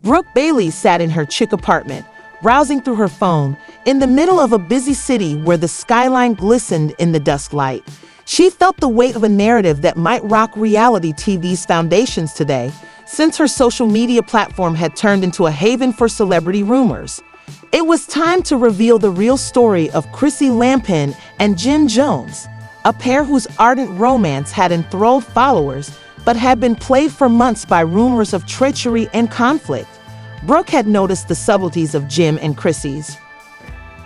Brooke Bailey sat in her chic apartment, browsing through her phone, in the middle of a busy city where the skyline glistened in the dusk light. She felt the weight of a narrative that might rock reality TV's foundations today, since her social media platform had turned into a haven for celebrity rumors. It was time to reveal the real story of Chrissy Lampkin and Jim Jones, a pair whose ardent romance had enthralled followers but had been plagued for months by rumors of treachery and conflict. Brooke had noticed the subtleties of Jim and Chrissy's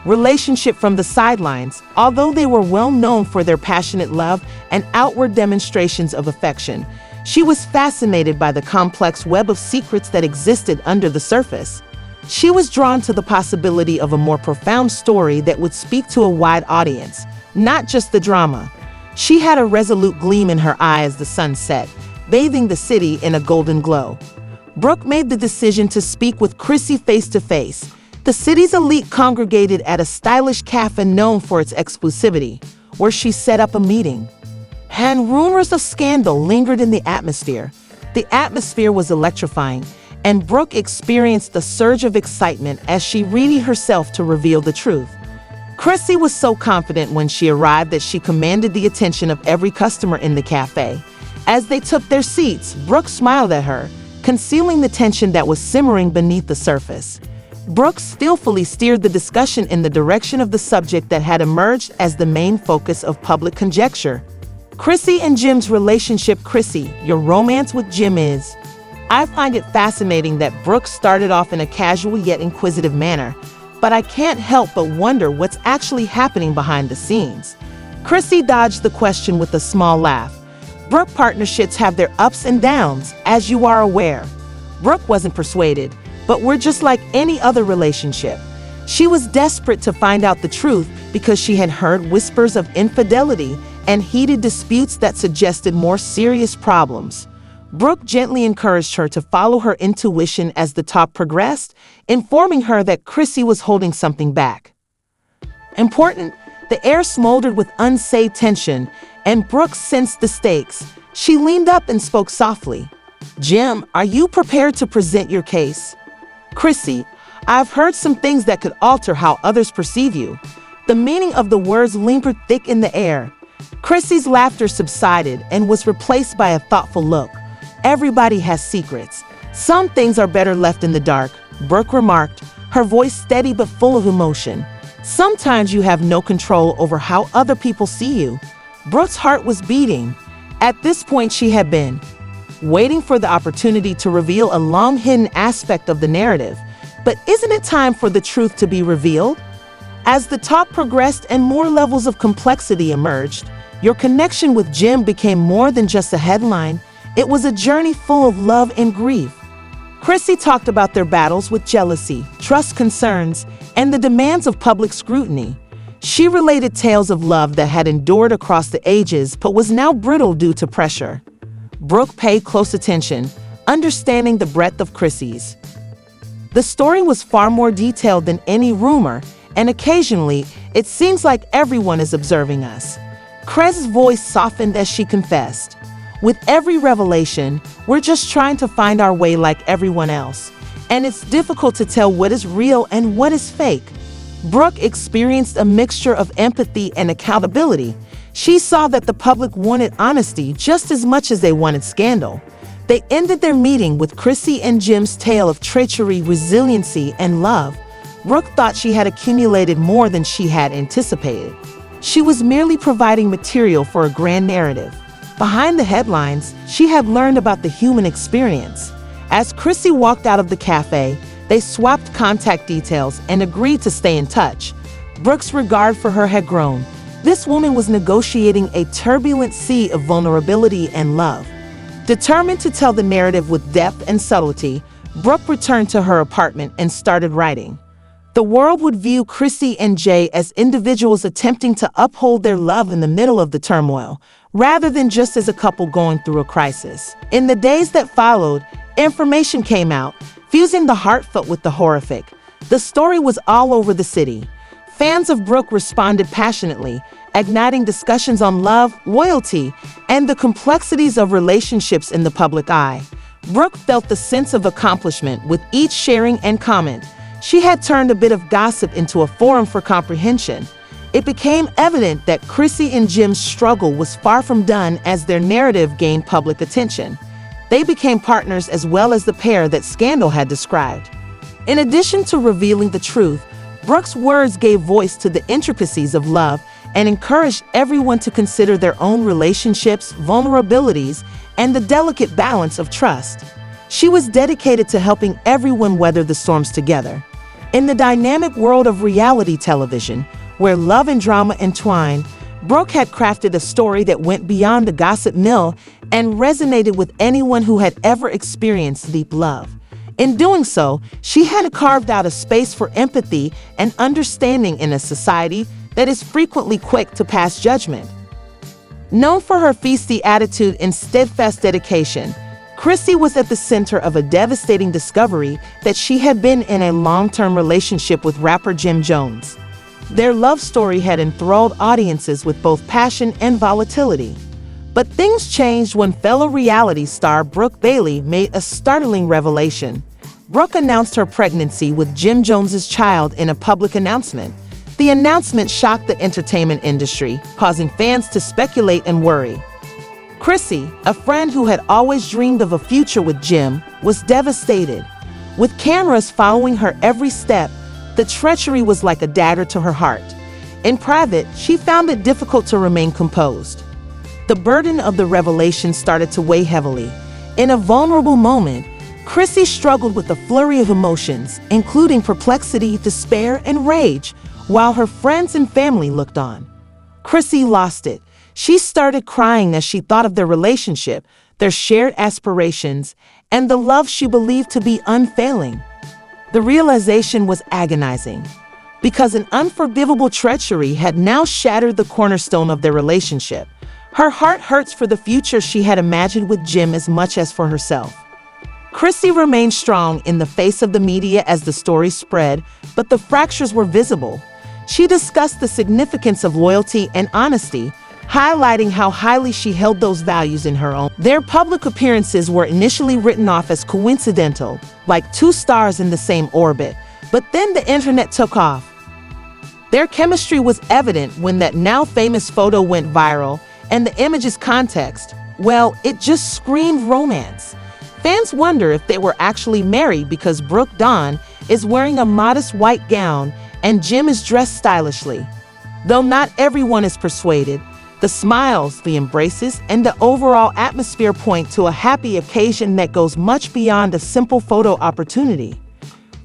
relationship from the sidelines, although they were well known for their passionate love and outward demonstrations of affection. She was fascinated by the complex web of secrets that existed under the surface. She was drawn to the possibility of a more profound story that would speak to a wide audience, not just the drama. She had a resolute gleam in her eye as the sun set, bathing the city in a golden glow. Brooke made the decision to speak with Chrissy face-to-face. The city's elite congregated at a stylish cafe known for its exclusivity, where she set up a meeting. And rumors of scandal lingered in the atmosphere. The atmosphere was electrifying, and Brooke experienced a surge of excitement as she readied herself to reveal the truth. Chrissy was so confident when she arrived that she commanded the attention of every customer in the cafe. As they took their seats, Brooke smiled at her, concealing the tension that was simmering beneath the surface. Brooke skillfully steered the discussion in the direction of the subject that had emerged as the main focus of public conjecture. Chrissy and Jim's relationship. Chrissy, your romance with Jim is... I find it fascinating that Brooke started off in a casual yet inquisitive manner, but I can't help but wonder what's actually happening behind the scenes. Chrissy dodged the question with a small laugh. Brooke partnerships have their ups and downs, as you are aware. Brooke wasn't persuaded, but we're just like any other relationship. She was desperate to find out the truth because she had heard whispers of infidelity and heated disputes that suggested more serious problems. Brooke gently encouraged her to follow her intuition as the talk progressed, informing her that Chrissy was holding something back. Important, the air smoldered with unsaid tension, and Brooke sensed the stakes. She leaned up and spoke softly. Jim, are you prepared to present your case? Chrissy, I've heard some things that could alter how others perceive you. The meaning of the words lingered thick in the air. Chrissy's laughter subsided and was replaced by a thoughtful look. Everybody has secrets. Some things are better left in the dark, Brooke remarked, her voice steady but full of emotion. Sometimes you have no control over how other people see you. Brooke's heart was beating. At this point, she had been waiting for the opportunity to reveal a long-hidden aspect of the narrative. But isn't it time for the truth to be revealed? As the talk progressed and more levels of complexity emerged, your connection with Jim became more than just a headline. It was a journey full of love and grief. Chrissy talked about their battles with jealousy, trust concerns, and the demands of public scrutiny. She related tales of love that had endured across the ages but was now brittle due to pressure. Brooke paid close attention, understanding the breadth of Chrissy's. The story was far more detailed than any rumor, and occasionally, it seems like everyone is observing us. Chrissy's voice softened as she confessed. With every revelation, we're just trying to find our way like everyone else, and it's difficult to tell what is real and what is fake. Brooke experienced a mixture of empathy and accountability. She saw that the public wanted honesty just as much as they wanted scandal. They ended their meeting with Chrissy and Jim's tale of treachery, resiliency, and love. Brooke thought she had accumulated more than she had anticipated. She was merely providing material for a grand narrative. Behind the headlines, she had learned about the human experience. As Chrissy walked out of the cafe, they swapped contact details and agreed to stay in touch. Brooke's regard for her had grown. This woman was negotiating a turbulent sea of vulnerability and love. Determined to tell the narrative with depth and subtlety, Brooke returned to her apartment and started writing. The world would view Chrissy and Jay as individuals attempting to uphold their love in the middle of the turmoil, rather than just as a couple going through a crisis. In the days that followed, information came out, fusing the heartfelt with the horrific. The story was all over the city. Fans of Brooke responded passionately, igniting discussions on love, loyalty, and the complexities of relationships in the public eye. Brooke felt the sense of accomplishment with each sharing and comment. She had turned a bit of gossip into a forum for comprehension. It became evident that Chrissy and Jim's struggle was far from done as their narrative gained public attention. They became partners as well as the pair that scandal had described. In addition to revealing the truth, Brooke's words gave voice to the intricacies of love and encouraged everyone to consider their own relationships, vulnerabilities, and the delicate balance of trust. She was dedicated to helping everyone weather the storms together. In the dynamic world of reality television, where love and drama entwine, Brooke had crafted a story that went beyond the gossip mill and resonated with anyone who had ever experienced deep love. In doing so, she had carved out a space for empathy and understanding in a society that is frequently quick to pass judgment. Known for her feisty attitude and steadfast dedication, Chrissy was at the center of a devastating discovery that she had been in a long-term relationship with rapper Jim Jones. Their love story had enthralled audiences with both passion and volatility. But things changed when fellow reality star Brooke Bailey made a startling revelation. Brooke announced her pregnancy with Jim Jones's child in a public announcement. The announcement shocked the entertainment industry, causing fans to speculate and worry. Chrissy, a friend who had always dreamed of a future with Jim, was devastated. With cameras following her every step, the treachery was like a dagger to her heart. In private, she found it difficult to remain composed. The burden of the revelation started to weigh heavily. In a vulnerable moment, Chrissy struggled with a flurry of emotions, including perplexity, despair, and rage, while her friends and family looked on. Chrissy lost it. She started crying as she thought of their relationship, their shared aspirations, and the love she believed to be unfailing. The realization was agonizing, because an unforgivable treachery had now shattered the cornerstone of their relationship. Her heart hurts for the future she had imagined with Jim as much as for herself. Chrissy remained strong in the face of the media as the story spread, but the fractures were visible. She discussed the significance of loyalty and honesty, highlighting how highly she held those values in her own. Their public appearances were initially written off as coincidental, like two stars in the same orbit, but then the internet took off. Their chemistry was evident when that now famous photo went viral, and the image's context, well, it just screamed romance. Fans wonder if they were actually married because Brooke Dawn is wearing a modest white gown and Jim is dressed stylishly. Though not everyone is persuaded, the smiles, the embraces, and the overall atmosphere point to a happy occasion that goes much beyond a simple photo opportunity.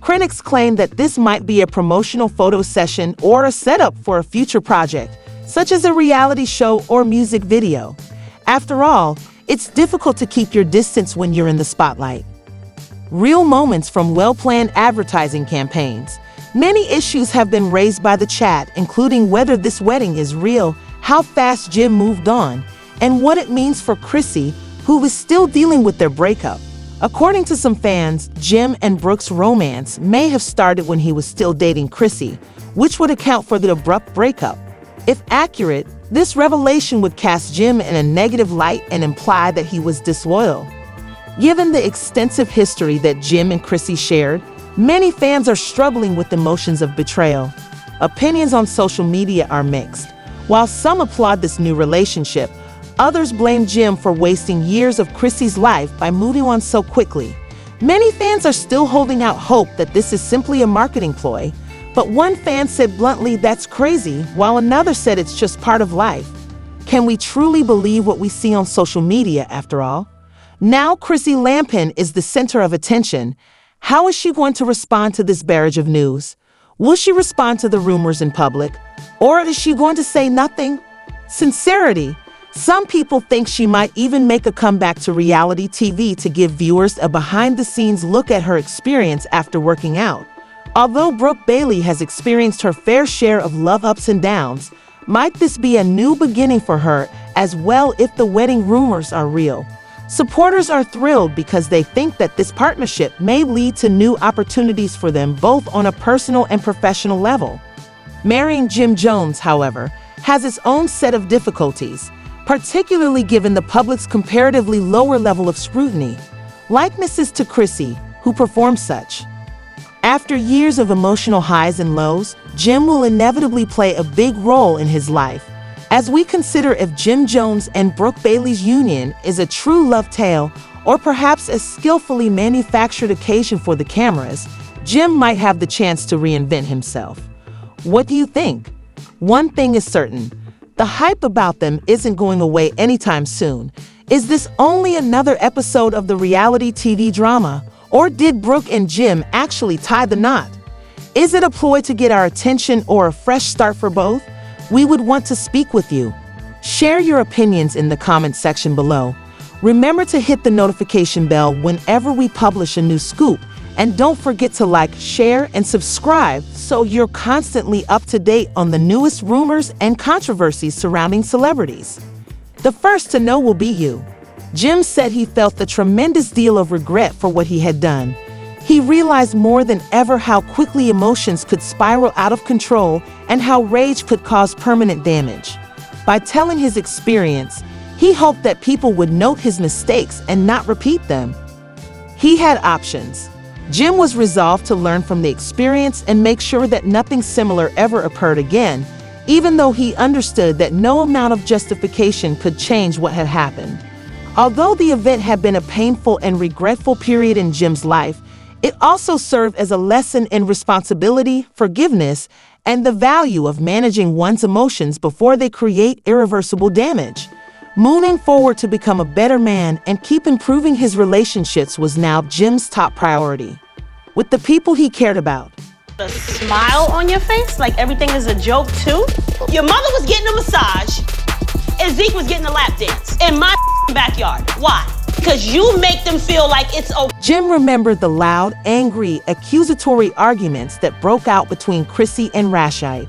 Critics claim that this might be a promotional photo session or a setup for a future project, such as a reality show or music video. After all, it's difficult to keep your distance when you're in the spotlight. Real moments from well-planned advertising campaigns. Many issues have been raised by the chat, including whether this wedding is real, how fast Jim moved on, and what it means for Chrissy, who is still dealing with their breakup. According to some fans, Jim and Brooke's romance may have started when he was still dating Chrissy, which would account for the abrupt breakup. If accurate, this revelation would cast Jim in a negative light and imply that he was disloyal. Given the extensive history that Jim and Chrissy shared, many fans are struggling with emotions of betrayal. Opinions on social media are mixed. While some applaud this new relationship, others blame Jim for wasting years of Chrissy's life by moving on so quickly. Many fans are still holding out hope that this is simply a marketing ploy, but one fan said bluntly that's crazy, while another said it's just part of life. Can we truly believe what we see on social media after all? Now Chrissy Lampkin is the center of attention. How is she going to respond to this barrage of news? Will she respond to the rumors in public? Or is she going to say nothing? Sincerity. Some people think she might even make a comeback to reality TV to give viewers a behind-the-scenes look at her experience after working out. Although Brooke Bailey has experienced her fair share of love ups and downs, might this be a new beginning for her as well if the wedding rumors are real? Supporters are thrilled because they think that this partnership may lead to new opportunities for them both on a personal and professional level. Marrying Jim Jones, however, has its own set of difficulties, particularly given the public's comparatively lower level of scrutiny. likenesses to Chrissy, who performed such. After years of emotional highs and lows, Jim will inevitably play a big role in his life. As we consider if Jim Jones and Brooke Bailey's union is a true love tale or perhaps a skillfully manufactured occasion for the cameras, Jim might have the chance to reinvent himself. What do you think? One thing is certain, the hype about them isn't going away anytime soon. Is this only another episode of the reality TV drama? Or did Brooke and Jim actually tie the knot? Is it a ploy to get our attention or a fresh start for both? We would want to speak with you. Share your opinions in the comment section below. Remember to hit the notification bell whenever we publish a new scoop. And don't forget to like, share, and subscribe so you're constantly up to date on the newest rumors and controversies surrounding celebrities. The first to know will be you. Jim said he felt a tremendous deal of regret for what he had done. He realized more than ever how quickly emotions could spiral out of control and how rage could cause permanent damage. By telling his experience, he hoped that people would note his mistakes and not repeat them. He had options. Jim was resolved to learn from the experience and make sure that nothing similar ever occurred again, even though he understood that no amount of justification could change what had happened. Although the event had been a painful and regretful period in Jim's life, it also served as a lesson in responsibility, forgiveness, and the value of managing one's emotions before they create irreversible damage. Moving forward to become a better man and keep improving his relationships was now Jim's top priority. With the people he cared about. A smile on your face, like everything is a joke too? Your mother was getting a massage, and Zeke was getting a lap dance in my backyard. Why? Because you make them feel like it's okay. Jim remembered the loud, angry, accusatory arguments that broke out between Chrissy and Rashid.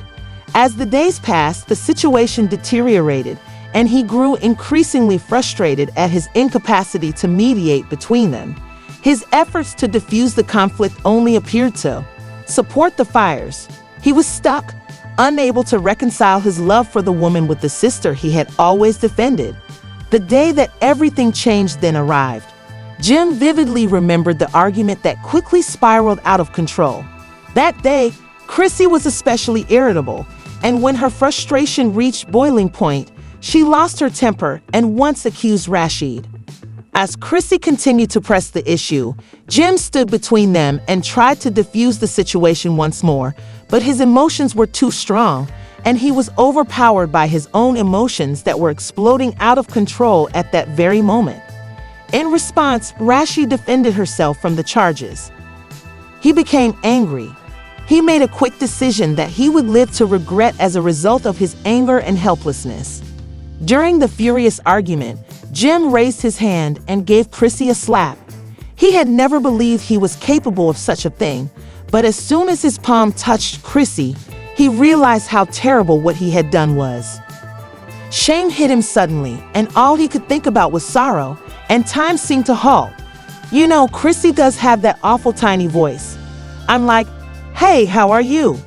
As the days passed, the situation deteriorated, and he grew increasingly frustrated at his incapacity to mediate between them. His efforts to diffuse the conflict only appeared to support the fires. He was stuck, unable to reconcile his love for the woman with the sister he had always defended. The day that everything changed then arrived. Jim vividly remembered the argument that quickly spiraled out of control. That day, Chrissy was especially irritable, and when her frustration reached boiling point, she lost her temper and once accused Rashid. As Chrissy continued to press the issue, Jim stood between them and tried to defuse the situation once more, but his emotions were too strong, and he was overpowered by his own emotions that were exploding out of control at that very moment. In response, Rashid defended herself from the charges. He became angry. He made a quick decision that he would live to regret as a result of his anger and helplessness. During the furious argument, Jim raised his hand and gave Chrissy a slap. He had never believed he was capable of such a thing, but as soon as his palm touched Chrissy, he realized how terrible what he had done was. Shame hit him suddenly, and all he could think about was sorrow, and time seemed to halt. You know, Chrissy does have that awful tiny voice. I'm like, "Hey, how are you?"